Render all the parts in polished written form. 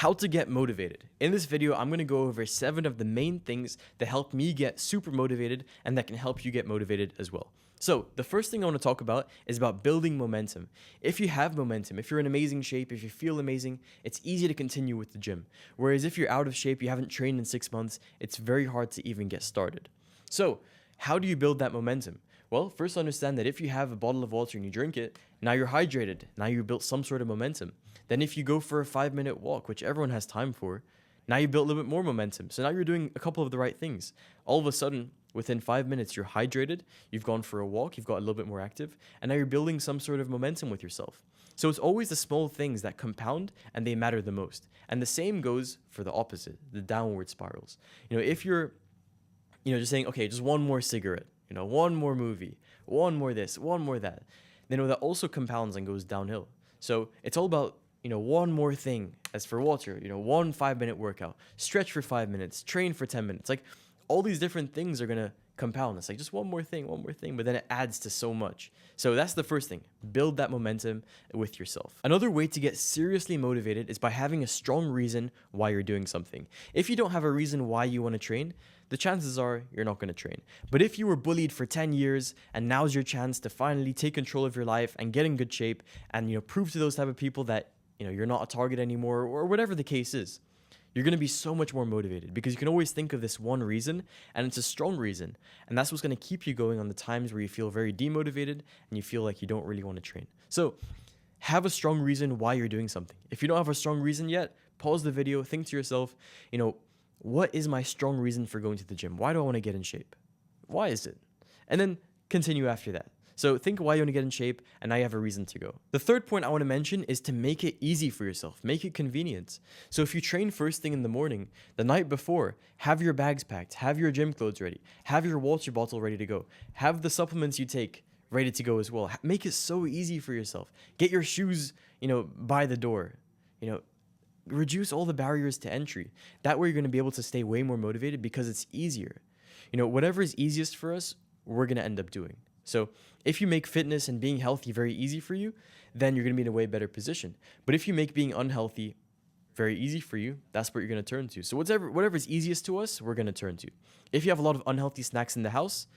How to get motivated. In this video, I'm going to go over 7 of the main things that help me get super motivated and that can help you get motivated as well. So the first thing I want to talk about is about building momentum. If you have momentum, if you're in amazing shape, if you feel amazing, it's easy to continue with the gym. Whereas if you're out of shape, you haven't trained in 6 months, it's very hard to even get started. So how do you build that momentum? Well, first understand that if you have a bottle of water and you drink it, now you're hydrated. Now you built some sort of momentum. Then if you go for a 5-minute walk, which everyone has time for, now you built a little bit more momentum. So now you're doing a couple of the right things. All of a sudden, within 5 minutes, you're hydrated, you've gone for a walk, you've got a little bit more active, and now you're building some sort of momentum with yourself. So it's always the small things that compound and they matter the most. And the same goes for the opposite, the downward spirals. If you're, just saying, okay, just one more cigarette, one more movie, one more this, one more that, that also compounds and goes downhill. So it's all about, one more thing. As for water, one 5-minute workout, stretch for 5 minutes, train for 10 minutes. Like all these different things are going to compound. It's like just one more thing, but then it adds to so much. So that's the first thing. Build that momentum with yourself. Another way to get seriously motivated is by having a strong reason why you're doing something. If you don't have a reason why you want to train, the chances are you're not going to train. But if you were bullied for 10 years and now's your chance to finally take control of your life and get in good shape and prove to those type of people that you're not a target anymore or whatever the case is, you're going to be so much more motivated because you can always think of this one reason and it's a strong reason. And that's what's going to keep you going on the times where you feel very demotivated and you feel like you don't really want to train. So have a strong reason why you're doing something. If you don't have a strong reason yet, pause the video, think to yourself, what is my strong reason for going to the gym? Why do I want to get in shape? Why is it? And then continue after that. So think why you want to get in shape, and now you have a reason to go. The third point I want to mention is to make it easy for yourself. Make it convenient. So if you train first thing in the morning, the night before, have your bags packed, have your gym clothes ready, have your water bottle ready to go, have the supplements you take ready to go as well. Make it so easy for yourself. Get your shoes, by the door. Reduce all the barriers to entry. That way you're going to be able to stay way more motivated because it's easier. Whatever is easiest for us, we're going to end up doing. So if you make fitness and being healthy very easy for you, then you're going to be in a way better position. But if you make being unhealthy very easy for you, that's what you're going to turn to. So whatever is easiest to us, we're going to turn to. If you have a lot of unhealthy snacks in the house,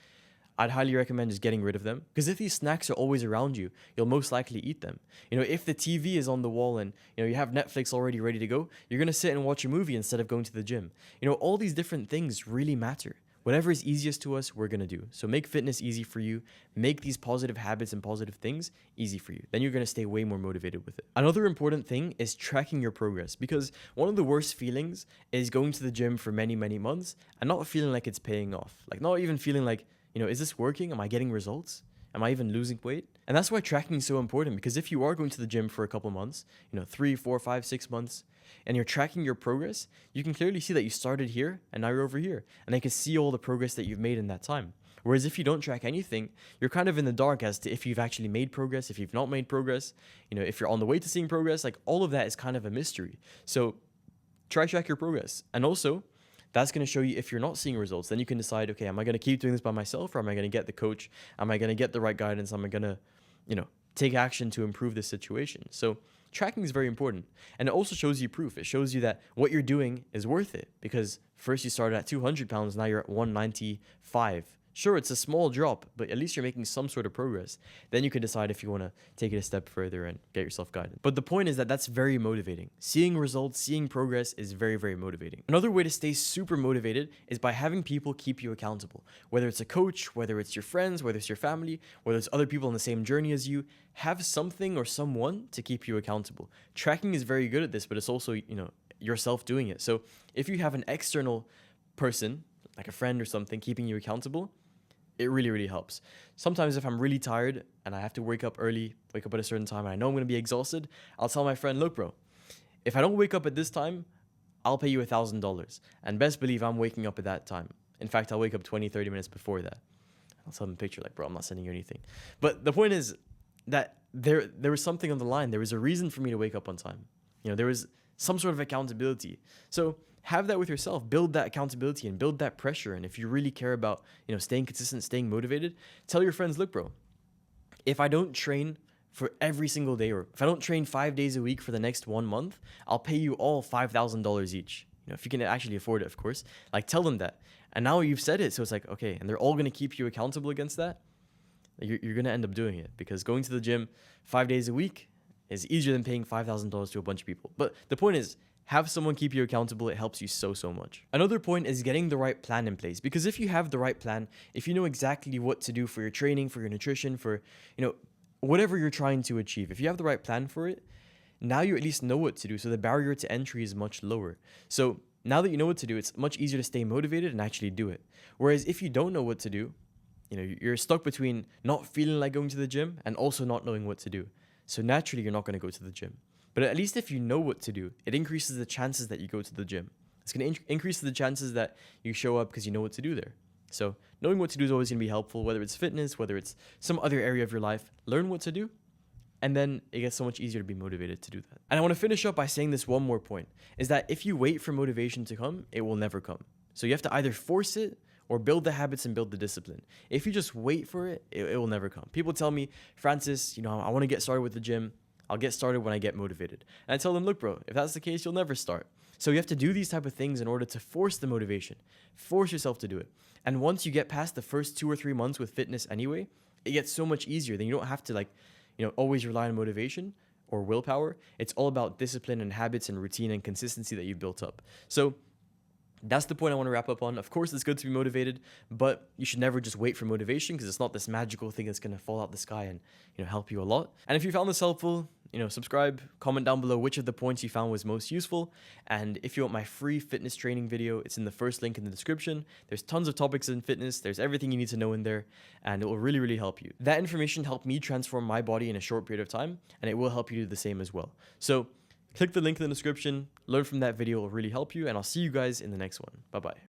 I'd highly recommend just getting rid of them. Because if these snacks are always around you, you'll most likely eat them. If the TV is on the wall and you have Netflix already ready to go, you're going to sit and watch a movie instead of going to the gym. All these different things really matter. Whatever is easiest to us, we're going to do. So make fitness easy for you. Make these positive habits and positive things easy for you. Then you're going to stay way more motivated with it. Another important thing is tracking your progress, because one of the worst feelings is going to the gym for many, many months and not feeling like it's paying off. Like not even feeling like, is this working? Am I getting results? Am I even losing weight? And that's why tracking is so important, because if you are going to the gym for a couple months, 3, 4, 5, 6 months, and you're tracking your progress, you can clearly see that you started here and now you're over here. And I can see all the progress that you've made in that time. Whereas if you don't track anything, you're kind of in the dark as to if you've actually made progress, if you've not made progress, if you're on the way to seeing progress, like all of that is kind of a mystery. So track your progress. And also, that's going to show you if you're not seeing results. Then you can decide, okay, am I going to keep doing this by myself, or am I going to get the coach? Am I going to get the right guidance? Am I going to, take action to improve this situation? So tracking is very important. And it also shows you proof. It shows you that what you're doing is worth it, because first you started at 200 pounds, now you're at 195. Sure, it's a small drop, but at least you're making some sort of progress. Then you can decide if you want to take it a step further and get yourself guided. But the point is that that's very motivating. Seeing results, seeing progress is very, very motivating. Another way to stay super motivated is by having people keep you accountable. Whether it's a coach, whether it's your friends, whether it's your family, whether it's other people on the same journey as you, have something or someone to keep you accountable. Tracking is very good at this, but it's also, yourself doing it. So if you have an external person, like a friend or something, keeping you accountable, it really, really helps. Sometimes if I'm really tired and I have to wake up early, wake up at a certain time, and I know I'm going to be exhausted, I'll tell my friend, look, bro, if I don't wake up at this time, I'll pay you $1,000. And best believe I'm waking up at that time. In fact, I'll wake up 20, 30 minutes before that. I'll send him a picture like, bro, I'm not sending you anything. But the point is that there was something on the line. There was a reason for me to wake up on time. There was some sort of accountability. So have that with yourself. Build that accountability and build that pressure. And if you really care about, staying consistent, staying motivated, tell your friends, look, bro, if I don't train for every single day, or if I don't train 5 days a week for the next 1 month, I'll pay you all $5,000 each. If you can actually afford it, of course. Like, tell them that. And now you've said it, so it's like, okay, and they're all going to keep you accountable against that. You're going to end up doing it, because going to the gym 5 days a week is easier than paying $5,000 to a bunch of people. But the point is, have someone keep you accountable. It helps you so much. Another point is getting the right plan in place, because if you have the right plan, if you know exactly what to do for your training, for your nutrition, for, whatever you're trying to achieve, if you have the right plan for it, now you at least know what to do. So the barrier to entry is much lower. So now that you know what to do, it's much easier to stay motivated and actually do it. Whereas if you don't know what to do, you're stuck between not feeling like going to the gym and also not knowing what to do. So naturally, you're not going to go to the gym. But at least if you know what to do, it increases the chances that you go to the gym. It's going to increase the chances that you show up because you know what to do there. So knowing what to do is always going to be helpful, whether it's fitness, whether it's some other area of your life. Learn what to do, and then it gets so much easier to be motivated to do that. And I want to finish up by saying this one more point, is that if you wait for motivation to come, it will never come. So you have to either force it or build the habits and build the discipline. If you just wait for it, it will never come. People tell me, Francis, I want to get started with the gym. I'll get started when I get motivated. And I tell them, look, bro, if that's the case, you'll never start. So you have to do these type of things in order to force the motivation. Force yourself to do it. And once you get past the first 2 or 3 months with fitness anyway, it gets so much easier. Then you don't have to always rely on motivation or willpower. It's all about discipline and habits and routine and consistency that you've built up. So that's the point I want to wrap up on. Of course, it's good to be motivated, but you should never just wait for motivation, because it's not this magical thing that's going to fall out the sky and help you a lot. And if you found this helpful, subscribe, comment down below which of the points you found was most useful. And if you want my free fitness training video, it's in the first link in the description. There's tons of topics in fitness. There's everything you need to know in there, and it will really, really help you. That information helped me transform my body in a short period of time, and it will help you do the same as well. So click the link in the description, learn from that video, it will really help you, and I'll see you guys in the next one. Bye-bye.